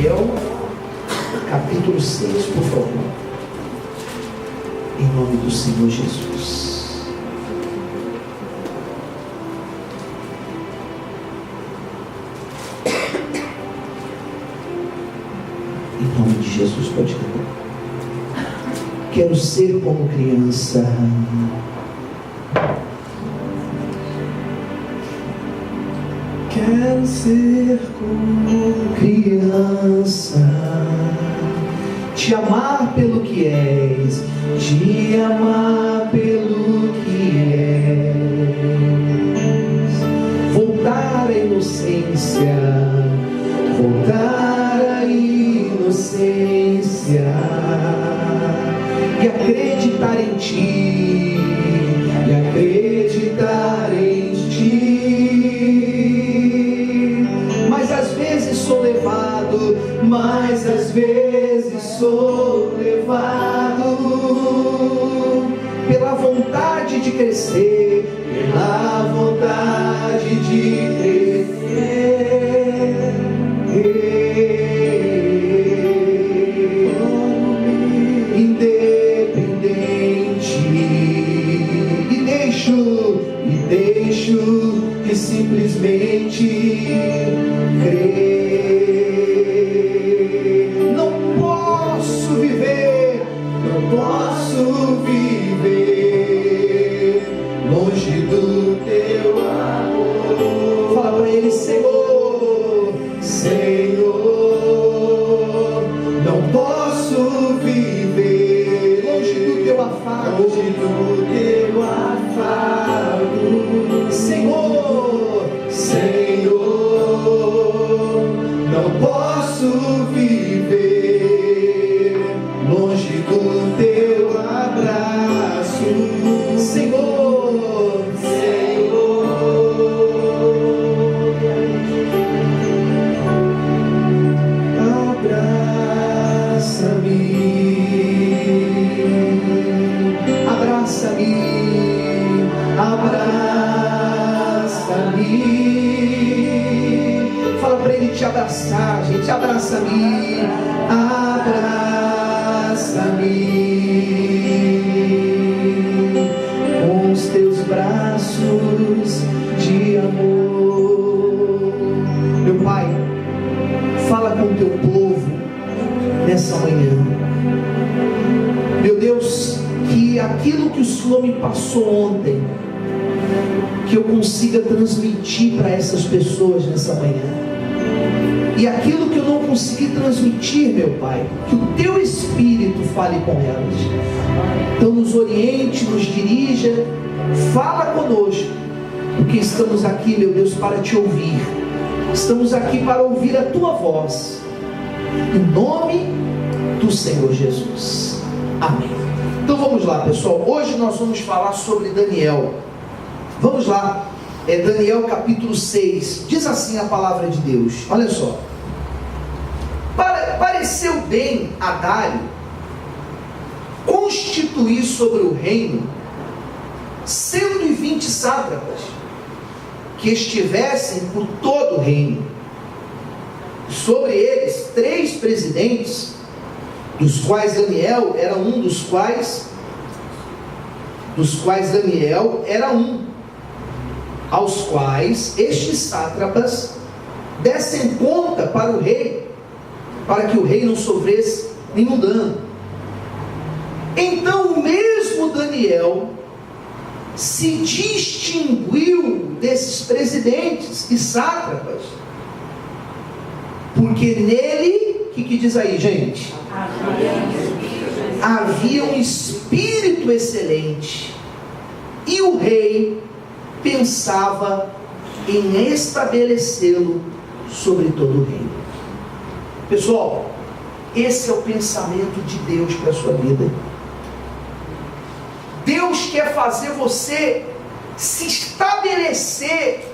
Daniel, capítulo 6, por favor. Em nome do Senhor Jesus. Em nome de Jesus, pode cantar. Quero ser como criança. Quero ser como criança, te amar pelo que és, te amar pelo que és, voltar à inocência, voltar à inocência, e acreditar em ti, e acreditar em ti. Mas às vezes sou levado pela vontade de crescer, pela vontade de crescer. Independente, e deixo de simplesmente crer. Posso viver longe do teu amor. Fala para ele: Senhor, Senhor, não posso viver longe do teu afago, longe do teu afago. Senhor, Senhor, não posso viver longe do teu abraço. Senhor, Senhor, abraça-me, abraça-me, abraça-me. Fala para ele te abraçar, gente. Abraça-me, abraça-me com os teus braços de amor. Meu Pai, fala com o teu povo nessa manhã. Meu Deus, que aquilo que o Senhor me passou ontem, que eu consiga transmitir para essas pessoas nessa manhã. E aquilo que eu não consegui transmitir, meu Pai, que o teu Espírito fale com elas. Então nos oriente, nos dirija, fala conosco, porque estamos aqui, meu Deus, para te ouvir. Estamos aqui para ouvir a tua voz. Em nome do Senhor Jesus. Amém. Então vamos lá, pessoal. Hoje nós vamos falar sobre Daniel. Vamos lá. É Daniel capítulo 6. Diz assim a palavra de Deus. Olha só. Pareceu bem a Dário constituir sobre o reino 120 sátrapas que estivessem por todo o reino. Sobre eles 3 presidentes, dos quais Daniel era um, dos quais Daniel era um, aos quais estes sátrapas dessem conta para o rei, para que o rei não sofresse nenhum dano. Então o mesmo Daniel se distinguiu desses presidentes e sátrapas, porque nele, o que diz aí, gente? Havia um espírito excelente, e o rei pensava em estabelecê-lo sobre todo o reino. Pessoal, esse é o pensamento de Deus para a sua vida. Deus quer fazer você se estabelecer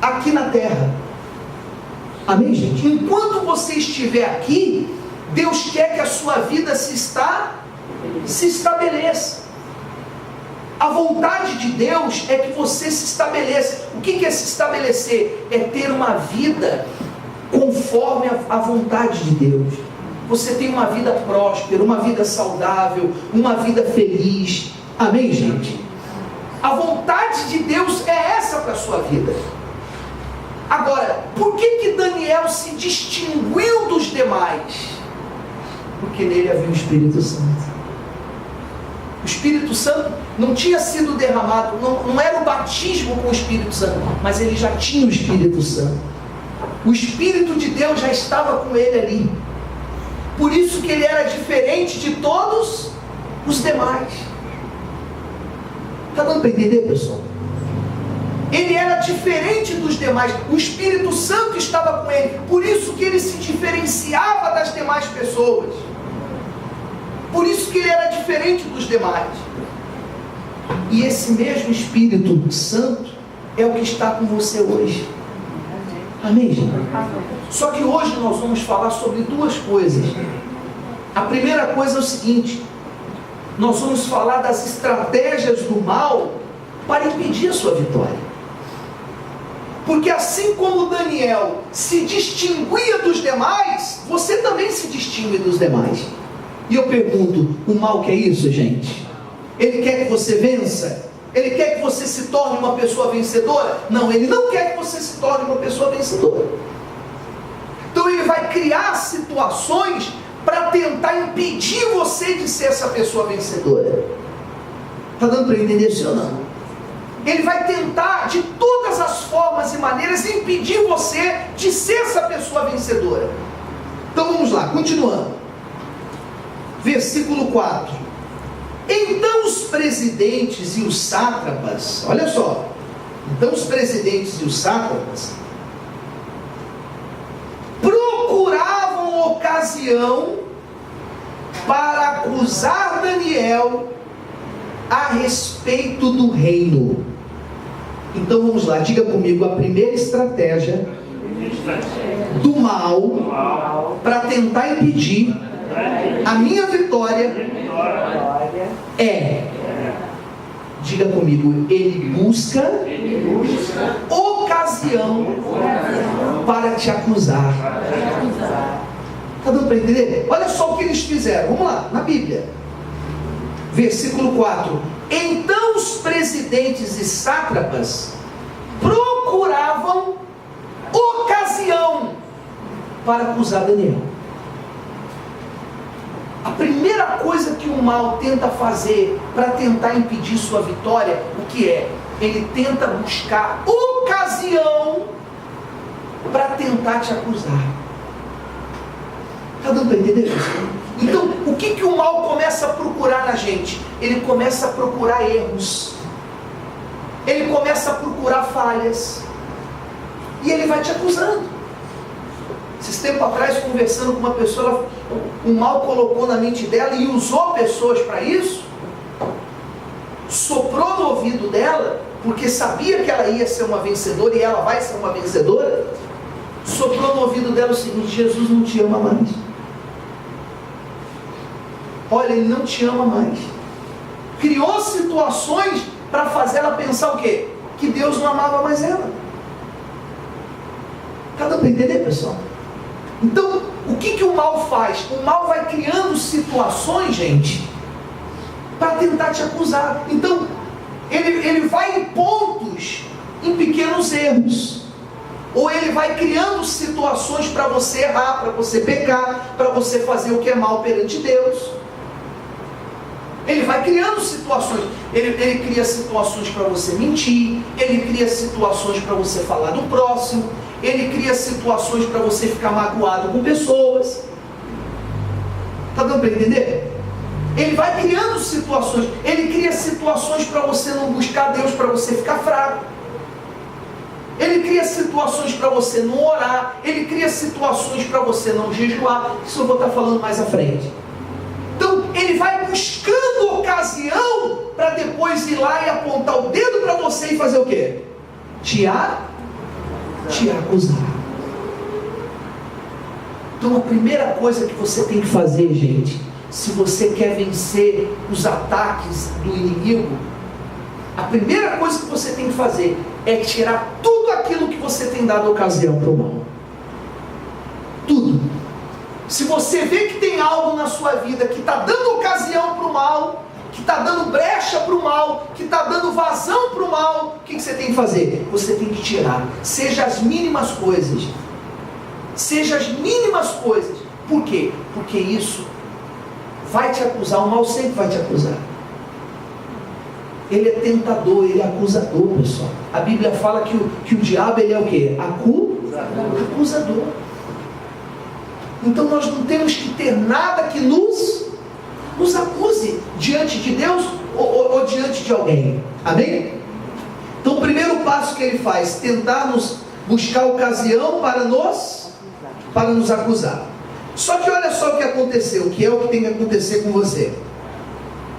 aqui na terra. Amém, gente? Enquanto você estiver aqui, Deus quer que a sua vida se estabeleça. A vontade de Deus é que você se estabeleça. O que é se estabelecer? É ter uma vida conforme a vontade de Deus. Você tem uma vida próspera, uma vida saudável, uma vida feliz. Amém, gente? A vontade de Deus é essa para a sua vida. Agora, por que Daniel se distinguiu dos demais? Porque nele havia o Espírito Santo. O Espírito Santo não tinha sido derramado, não era o batismo com o Espírito Santo, mas ele já tinha o Espírito Santo. O Espírito de Deus já estava com ele ali. Por isso que ele era diferente de todos os demais. Está dando para entender, pessoal? Ele era diferente dos demais. O Espírito Santo estava com ele. Por isso que ele se diferenciava das demais pessoas. Por isso que ele era diferente dos demais. E esse mesmo Espírito Santo é o que está com você hoje. Amém, gente? Só que hoje nós vamos falar sobre duas coisas. A primeira coisa é o seguinte: nós vamos falar das estratégias do mal para impedir a sua vitória. Porque assim como Daniel se distinguia dos demais, você também se distingue dos demais. E eu pergunto, o mal quer isso, gente? Ele quer que você vença? Ele quer que você se torne uma pessoa vencedora? Não, ele não quer que você se torne uma pessoa vencedora. Então ele vai criar situações para tentar impedir você de ser essa pessoa vencedora. Está dando para entender isso ou não? Ele vai tentar de todas as formas e maneiras impedir você de ser essa pessoa vencedora. Então vamos lá, continuando. Versículo 4. Então os presidentes e os sátrapas, olha só, então os presidentes e os sátrapas procuravam ocasião para acusar Daniel a respeito do reino. Então vamos lá, diga comigo a primeira estratégia do mal para tentar impedir a minha vitória é, diga comigo, ele busca ocasião para te acusar. Está dando para entender? Olha só o que eles fizeram, vamos lá, na Bíblia, versículo 4. Então os presidentes e sátrapas procuravam ocasião para acusar Daniel. A primeira coisa que o mal tenta fazer para tentar impedir sua vitória, o que é? Ele tenta buscar ocasião para tentar te acusar. Está dando para entender isso? Então, o que o mal começa a procurar na gente? Ele começa a procurar erros. Ele começa a procurar falhas. E ele vai te acusando. Esses tempos atrás, conversando com uma pessoa, o mal colocou na mente dela e usou pessoas para isso. Soprou no ouvido dela, porque sabia que ela ia ser uma vencedora e ela vai ser uma vencedora. Soprou no ouvido dela o seguinte: Jesus não te ama mais. Olha, ele não te ama mais. Criou situações para fazer ela pensar o quê? Que Deus não amava mais ela. Está dando para entender, pessoal? Então, o que o mal faz? O mal vai criando situações, gente, para tentar te acusar. Então, ele vai em pontos, em pequenos erros. Ou ele vai criando situações para você errar, para você pecar, para você fazer o que é mal perante Deus. Ele vai criando situações. Ele cria situações para você mentir. Ele cria situações para você falar do próximo. Ele cria situações para você ficar magoado com pessoas. Está dando para entender? Ele vai criando situações. Ele cria situações para você não buscar Deus, para você ficar fraco. Ele cria situações para você não orar. Ele cria situações para você não jejuar. Isso eu vou estar falando mais à frente. Então, ele vai buscando ocasião para depois ir lá e apontar o dedo para você e fazer o quê? Te acusar. Então, a primeira coisa que você tem que fazer, gente, se você quer vencer os ataques do inimigo, a primeira coisa que você tem que fazer é tirar tudo aquilo que você tem dado ocasião para o mal. Se você vê que tem algo na sua vida que está dando ocasião para o mal, que está dando brecha para o mal, que está dando vazão para o mal, o que você tem que fazer? Você tem que tirar, seja as mínimas coisas. Seja as mínimas coisas. Por quê? Porque isso vai te acusar, o mal sempre vai te acusar. Ele é tentador, ele é acusador, pessoal. A Bíblia fala que o diabo, ele é o quê? Acusador. Então nós não temos que ter nada que nos acuse diante de Deus ou diante de alguém. Amém? Então o primeiro passo que ele faz, tentar nos buscar ocasião para nos acusar. Só que olha só o que aconteceu, que é o que tem que acontecer com você.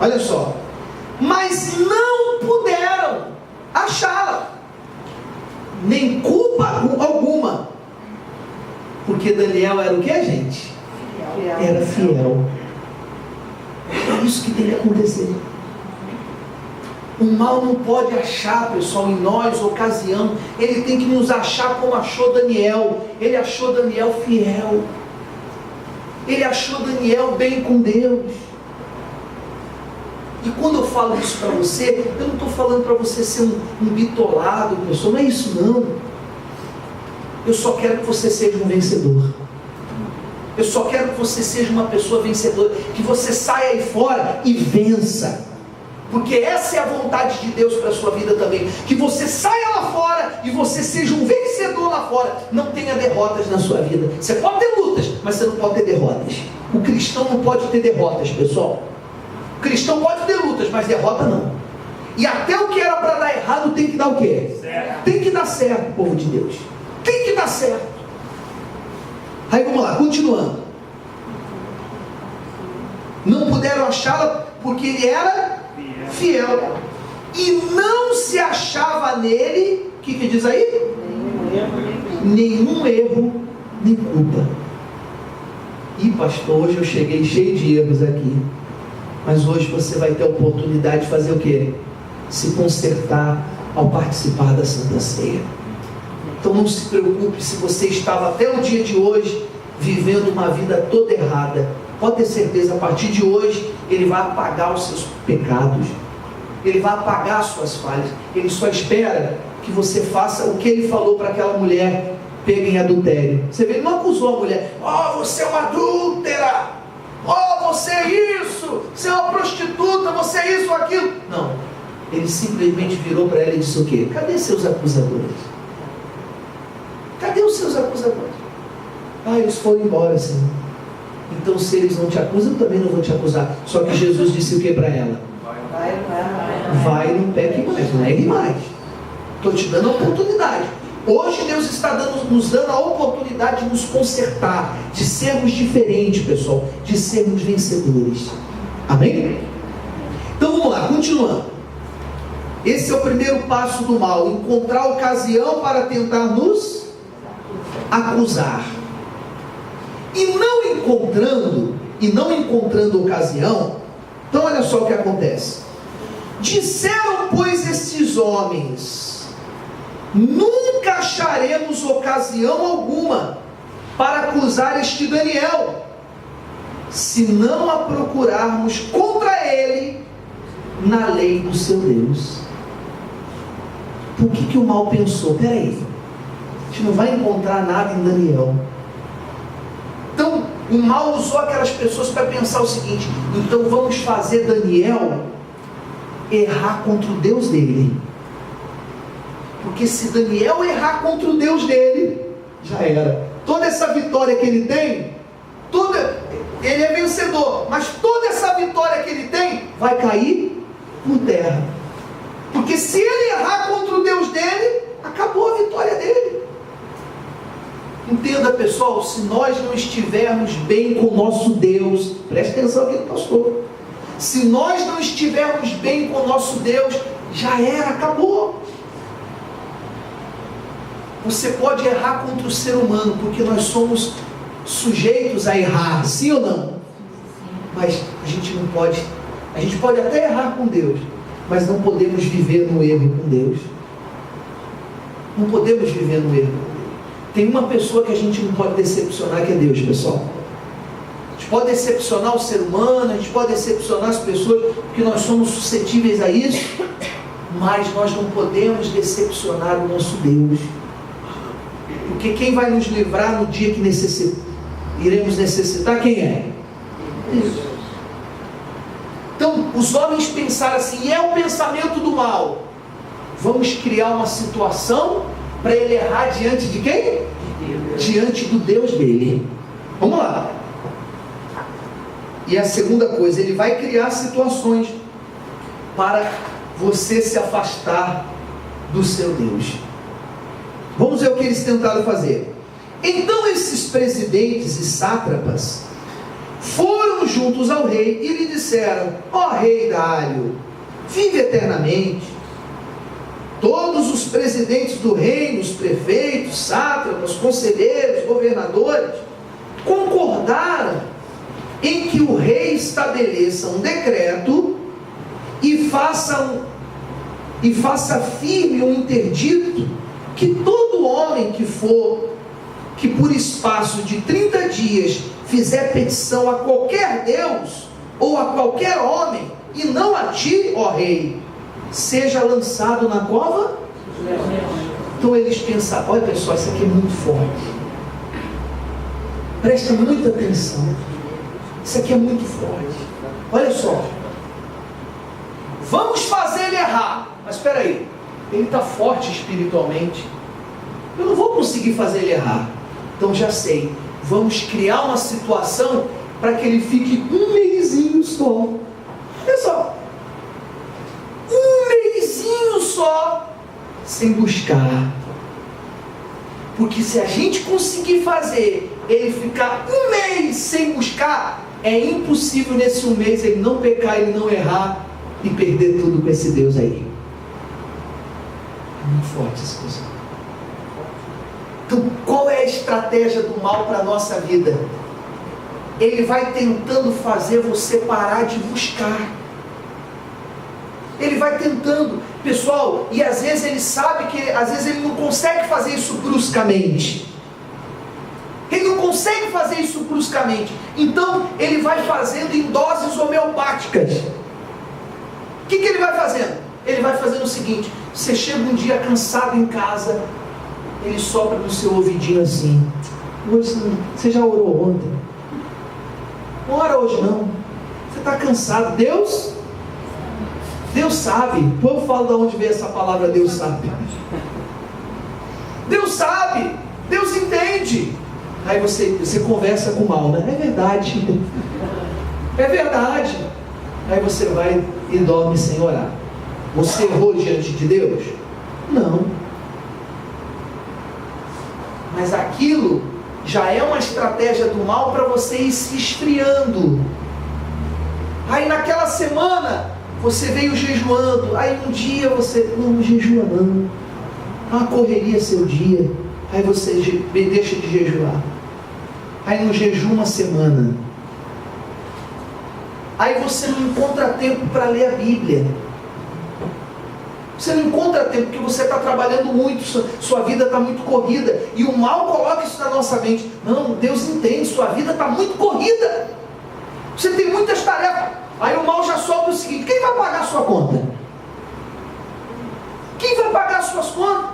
Olha só. Mas não puderam achá-la, nem culpa alguma, porque Daniel era o que, gente? Era fiel. É isso que tem que acontecer. O mal não pode achar, pessoal, em nós ocasião. Ele tem que nos achar como achou Daniel. Ele achou Daniel fiel. Ele achou Daniel bem com Deus. E quando eu falo isso para você, eu não estou falando para você ser um bitolado, pessoal. Não é isso não. Eu só quero que você seja um vencedor. Eu só quero que você seja uma pessoa vencedora. Que você saia aí fora e vença. Porque essa é a vontade de Deus para a sua vida também. Que você saia lá fora e você seja um vencedor lá fora. Não tenha derrotas na sua vida. Você pode ter lutas, mas você não pode ter derrotas. O cristão não pode ter derrotas, pessoal. O cristão pode ter lutas, mas derrota não. E até o que era para dar errado tem que dar o quê? Certo. Tem que dar certo, povo de Deus. Tem que dar certo. Aí vamos lá, continuando. Não puderam achá-la porque ele era fiel. E não se achava nele, o que diz aí? Nenhum erro, nem culpa. E pastor, hoje eu cheguei cheio de erros aqui. Mas hoje você vai ter a oportunidade de fazer o quê? Se consertar ao participar da Santa Ceia. Então não se preocupe se você estava até o dia de hoje vivendo uma vida toda errada. Pode ter certeza, a partir de hoje Ele vai apagar os seus pecados. Ele vai apagar as suas falhas. Ele só espera que você faça o que Ele falou para aquela mulher pega em adultério. Você vê, Ele não acusou a mulher. Oh, você é uma adúltera. Oh, você é isso. Você é uma prostituta. Você é isso ou aquilo. Não. Ele simplesmente virou para ela e disse o quê? Cadê seus acusadores? Cadê os seus acusadores? Ah, eles foram embora, Senhor. Então se eles não te acusam, eu também não vou te acusar. Só que Jesus disse o que para ela? Vai, não peque mais, não erre mais. Estou te dando a oportunidade. Hoje Deus está nos dando a oportunidade de nos consertar, de sermos diferentes, pessoal, de sermos vencedores. Amém? Então vamos lá, continuando. Esse é o primeiro passo do mal, encontrar ocasião para tentar nos acusar. E não encontrando ocasião, então olha só o que acontece. Disseram, pois, estes homens: nunca acharemos ocasião alguma para acusar este Daniel, se não a procurarmos contra ele na lei do seu Deus. Por que o mal pensou? Peraí, a gente não vai encontrar nada em Daniel. Então o mal usou aquelas pessoas para pensar o seguinte: então vamos fazer Daniel errar contra o Deus dele. Porque se Daniel errar contra o Deus dele, já era. Toda essa vitória que ele tem, ele é vencedor, mas toda essa vitória que ele tem vai cair por terra. Porque se ele errar contra o Deus dele, acabou a vitória dele. Entenda, pessoal, se nós não estivermos bem com o nosso Deus, preste atenção aqui no pastor, se nós não estivermos bem com o nosso Deus, já era, acabou. Você pode errar contra o ser humano, porque nós somos sujeitos a errar, sim ou não? Mas a gente não pode, a gente pode até errar com Deus, mas não podemos viver no erro com Deus. Não podemos viver no erro. Tem uma pessoa que a gente não pode decepcionar, que é Deus, pessoal. gente pode decepcionar o ser humano, a gente pode decepcionar as pessoas, porque nós somos suscetíveis a isso, mas nós não podemos decepcionar o nosso Deus, porque quem vai nos livrar no dia que iremos necessitar, quem é? Deus. Então, os homens pensaram assim, e é o pensamento do mal, vamos criar uma situação para ele errar diante de quem? Diante do Deus dele. Vamos lá. E a segunda coisa, ele vai criar situações para você se afastar do seu Deus. Vamos ver o que eles tentaram fazer. Então esses presidentes e sátrapas foram juntos ao rei e lhe disseram: ó rei Dário, vive eternamente. Todos os presidentes do reino, os prefeitos, sátrapas, conselheiros, governadores, concordaram em que o rei estabeleça um decreto e faça firme um interdito, que todo homem que por espaço de 30 dias fizer petição a qualquer Deus ou a qualquer homem, e não a ti, ó rei, seja lançado na cova. Então eles pensaram: olha pessoal, isso aqui é muito forte, presta muita atenção, isso aqui é muito forte. Olha só, vamos fazer ele errar, mas espera aí, ele está forte espiritualmente, eu não vou conseguir fazer ele errar. Então já sei, vamos criar uma situação para que ele fique um mesinho só. Olha só, um mesinho só sem buscar, porque se a gente conseguir fazer ele ficar um mês sem buscar, é impossível nesse um mês ele não pecar, ele não errar e perder tudo com esse Deus aí. É muito forte essa coisa. Então, qual é a estratégia do mal para a nossa vida? Ele vai tentando fazer você parar de buscar. Ele vai tentando, pessoal, e às vezes ele sabe que às vezes ele não consegue fazer isso bruscamente. Ele não consegue fazer isso bruscamente. Então ele vai fazendo em doses homeopáticas. O que ele vai fazendo? Ele vai fazendo o seguinte: você chega um dia cansado em casa, ele sopra no seu ouvidinho assim: você já orou ontem? Não ora hoje não. Você está cansado. Deus sabe. Eu falo de onde veio essa palavra Deus sabe. Deus sabe. Deus entende. Aí você conversa com o mal, né? É verdade. É verdade. Aí você vai e dorme sem orar. Você errou diante de Deus? Não. Mas aquilo já é uma estratégia do mal para você ir se esfriando. Aí naquela semana você veio jejuando, aí um dia você não jejua não, uma correria seu dia, aí você deixa de jejuar, aí não jejua uma semana, aí você não encontra tempo para ler a Bíblia, você não encontra tempo porque você está trabalhando muito, sua vida está muito corrida, e o mal coloca isso na nossa mente. Não, Deus entende, sua vida está muito corrida, você tem muitas tarefas. Aí o mal já solta o seguinte: quem vai pagar a sua conta? Quem vai pagar as suas contas?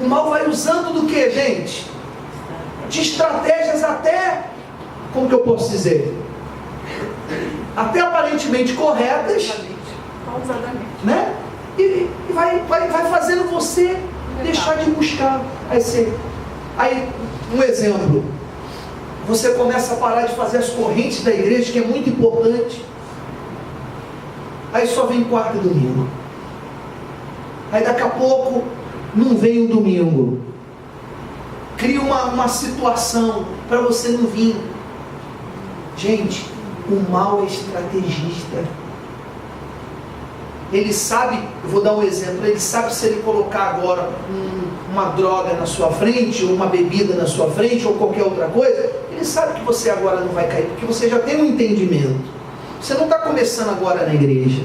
O mal vai usando do que, gente? De estratégias até, como que eu posso dizer? Até aparentemente corretas, né? E vai fazendo você deixar de buscar. Aí um exemplo: você começa a parar de fazer as correntes da igreja, que é muito importante. Aí só vem quarta e domingo. Aí daqui a pouco não vem o domingo. Cria uma situação para você não vir. Gente, o mal é estrategista. Ele sabe, eu vou dar um exemplo, ele sabe se ele colocar agora uma droga na sua frente, ou uma bebida na sua frente, ou qualquer outra coisa, ele sabe que você agora não vai cair, porque você já tem um entendimento. Você não está começando agora na igreja.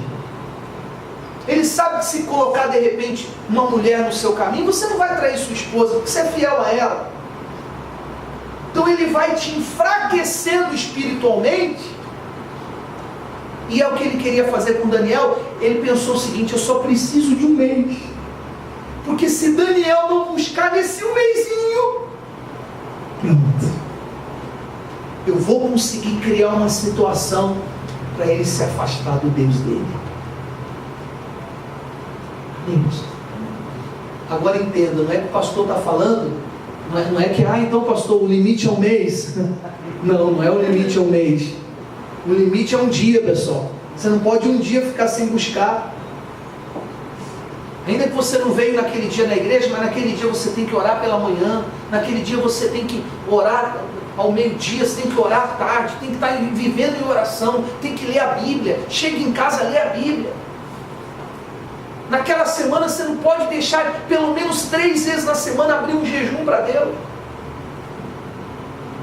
Ele sabe que se colocar de repente uma mulher no seu caminho, você não vai trair sua esposa, porque você é fiel a ela. Então ele vai te enfraquecendo espiritualmente. E é o que ele queria fazer com Daniel. Ele pensou o seguinte: eu só preciso de um mês, porque se Daniel não buscar nesse um mêsinho, pronto, eu vou conseguir criar uma situação para ele se afastar do Deus dele. Amigos, agora entenda, não é que o pastor está falando, não é que, então pastor, o limite é um mês. Não é o limite é um mês. O limite é um dia, pessoal. Você não pode um dia ficar sem buscar. Ainda que você não veio naquele dia na igreja, mas naquele dia você tem que orar pela manhã, naquele dia você tem que orar ao meio-dia, você tem que orar à tarde, tem que estar vivendo em oração, tem que ler a Bíblia, chega em casa, lê a Bíblia. Naquela semana você não pode deixar, pelo menos 3 vezes na semana, abrir um jejum para Deus.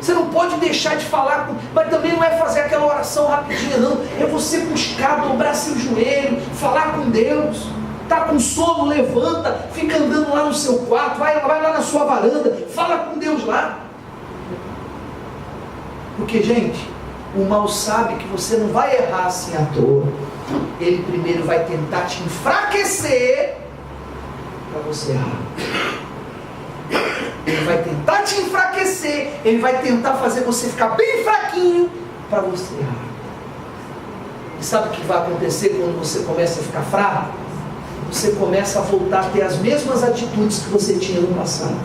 Você não pode deixar de falar, mas também não é fazer aquela oração rapidinha, não. É você buscar, dobrar seu joelho, falar com Deus. Está com sono, levanta, fica andando lá no seu quarto, vai lá na sua varanda, fala com Deus lá. Porque, gente, o mal sabe que você não vai errar assim à toa. Ele primeiro vai tentar te enfraquecer para você errar. Ele vai tentar te enfraquecer, ele vai tentar fazer você ficar bem fraquinho para você errar. E sabe o que vai acontecer quando você começa a ficar fraco? Você começa a voltar a ter as mesmas atitudes que você tinha no passado.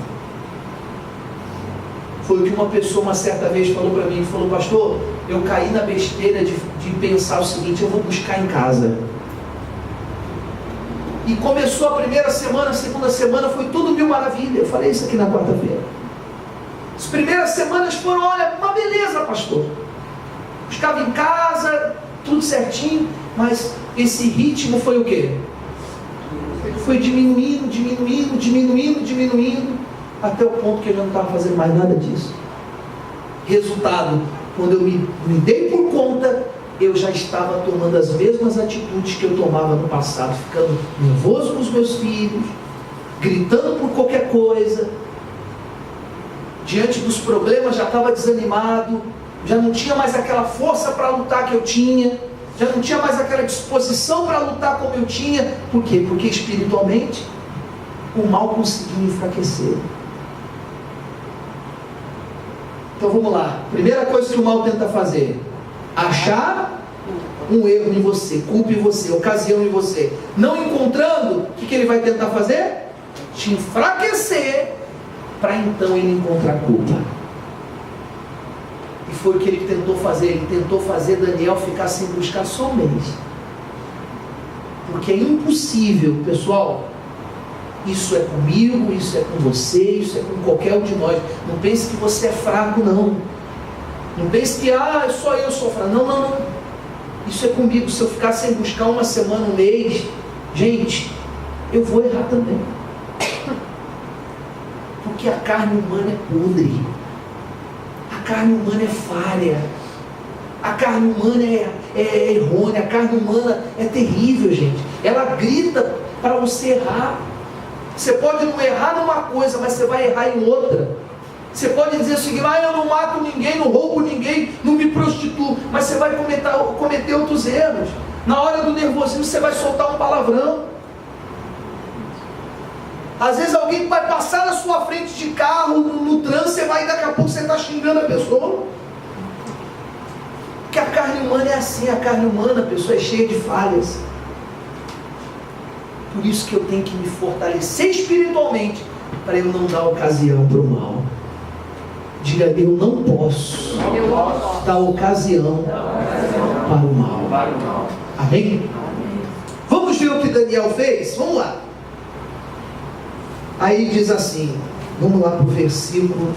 Foi o que uma pessoa uma certa vez falou para mim, falou: pastor, eu caí na besteira de pensar o seguinte: eu vou buscar em casa. E começou a primeira semana, a segunda semana, foi tudo mil maravilha. Eu falei isso aqui na quarta-feira. As primeiras semanas foram, olha, uma beleza, pastor. Buscava em casa, tudo certinho, mas esse ritmo foi o quê? Foi diminuindo, até o ponto que eu já não estava fazendo mais nada disso. Resultado, quando eu me dei por conta, eu já estava tomando as mesmas atitudes que eu tomava no passado, ficando nervoso com os meus filhos, gritando por qualquer coisa, diante dos problemas já estava desanimado, já não tinha mais aquela força para lutar que eu tinha, já não tinha mais aquela disposição para lutar como eu tinha. Por quê? Porque espiritualmente o mal conseguiu me enfraquecer. Então vamos lá. Primeira coisa que o mal tenta fazer: achar um erro em você, culpa em você, ocasião em você. Não encontrando, o que ele vai tentar fazer? Te enfraquecer, para então ele encontrar culpa. E foi o que ele tentou fazer. Ele tentou fazer Daniel ficar sem buscar só um mês. Porque é impossível, pessoal. Isso é comigo, isso é com você, isso é com qualquer um de nós. Não pense que você é fraco, não. Não pense que, só eu sou fraco. Não. Isso é comigo. Se eu ficar sem buscar uma semana, um mês, gente, eu vou errar também. Porque a carne humana é podre. A carne humana é falha. A carne humana é errônea. A carne humana é terrível, gente. Ela grita para você errar. Você pode não errar numa coisa, mas você vai errar em outra. Você pode dizer o seguinte: eu não mato ninguém, não roubo ninguém, não me prostituo, mas você vai cometer outros erros. Na hora do nervosismo você vai soltar um palavrão. Às vezes alguém vai passar na sua frente de carro, no trânsito, você vai, daqui a pouco você está xingando a pessoa. Porque a carne humana é assim. A carne humana, a pessoa, é cheia de falhas. Por isso que eu tenho que me fortalecer espiritualmente, para eu não dar ocasião para o mal. Diga: eu não posso dar ocasião para o mal. Amém? Vamos ver o que Daniel fez? Vamos lá. Aí diz assim, vamos lá para o versículo.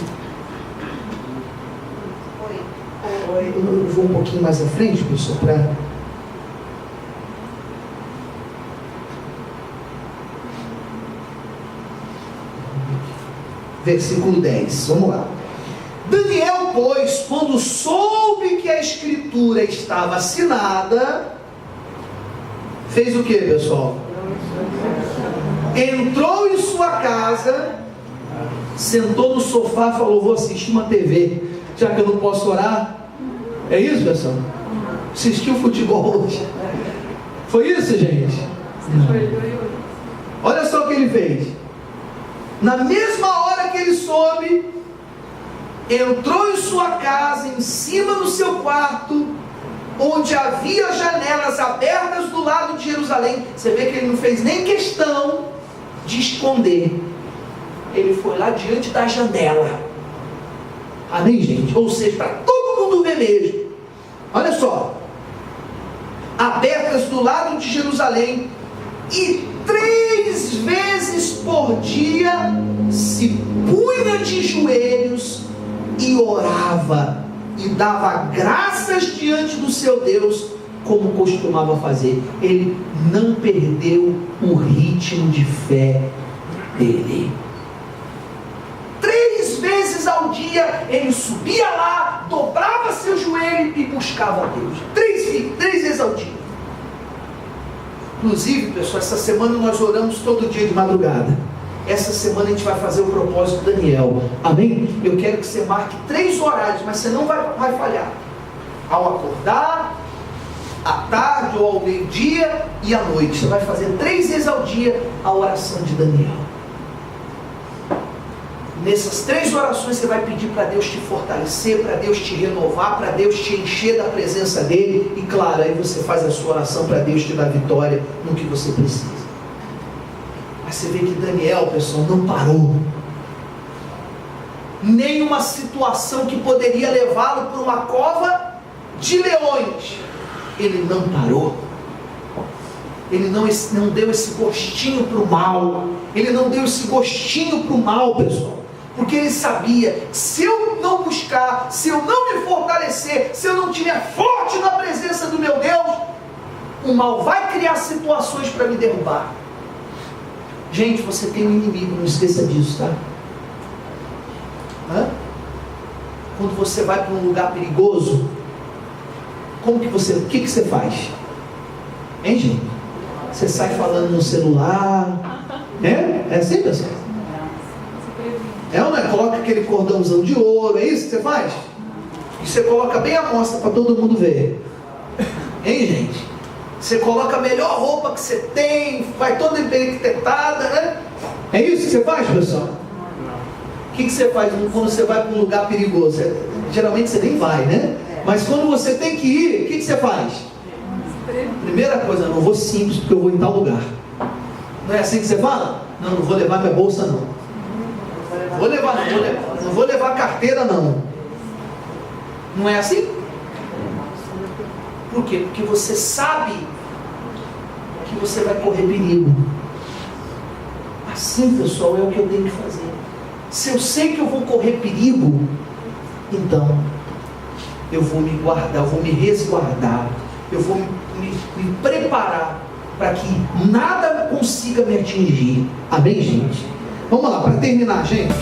Eu vou um pouquinho mais à frente, pessoal, para... Versículo 10, vamos lá. Daniel, pois, quando soube que a escritura estava assinada, fez o que, pessoal? Entrou em sua casa sentou no sofá e falou: vou assistir uma TV, já que eu não posso orar. É isso, pessoal? Assistiu futebol hoje. Foi isso, gente? Não. Olha só o que ele fez. Na mesma hora que ele soube, entrou em sua casa, em cima do seu quarto, onde havia janelas abertas do lado de Jerusalém. Você vê que ele não fez nem questão de esconder. Ele foi lá diante da janela. Amém, gente? Ou seja, para todo mundo ver mesmo. Olha só. Abertas do lado de Jerusalém. E 3 vezes por dia se punha de joelhos e orava e dava graças diante do seu Deus, como costumava fazer. Ele não perdeu o ritmo de fé dele. 3 vezes ao dia ele subia lá, dobrava seu joelho e buscava a Deus. 3 vezes ao dia. Inclusive, pessoal, essa semana nós oramos todo dia de madrugada. Essa semana a gente vai fazer o propósito de Daniel. Amém? Eu quero que você marque 3 horários, mas você não vai falhar. Ao acordar, à tarde ou ao meio-dia e à noite. Você vai fazer 3 vezes ao dia a oração de Daniel. Nessas 3 orações você vai pedir para Deus te fortalecer, para Deus te renovar, para Deus te encher da presença dEle. E claro, aí você faz a sua oração para Deus te dar vitória no que você precisa. Mas você vê que Daniel, pessoal, não parou. Nenhuma situação que poderia levá-lo para uma cova de leões, ele não parou. Ele não deu esse gostinho para o mal. Ele não deu esse gostinho para o mal, pessoal. Porque ele sabia, se eu não buscar, se eu não me fortalecer, se eu não estiver forte na presença do meu Deus, o mal vai criar situações para me derrubar. Gente, você tem um inimigo, não esqueça disso, tá? Quando você vai para um lugar perigoso, o que você faz? Hein, gente? Você sai falando no celular. É assim, pessoal? Ou não é? Coloca aquele cordãozão de ouro. É isso que você faz? E você coloca bem a mostra para todo mundo ver. Hein, gente? Você coloca a melhor roupa que você tem, vai toda emperiquetada, né? É isso que você faz, pessoal? O que você faz quando você vai para um lugar perigoso? Geralmente você nem vai, né? Mas quando você tem que ir, o que você faz? Primeira coisa, não vou simples porque eu vou em tal lugar. Não é assim que você fala? Não vou levar minha bolsa não. Não vou levar carteira não. Não é assim? Por quê? Porque você sabe que você vai correr perigo. Assim, pessoal, é o que eu tenho que fazer. Se eu sei que eu vou correr perigo, então eu vou me guardar, eu vou me resguardar, eu vou me preparar para que nada consiga me atingir. Amém, gente? Vamos lá, para terminar, gente.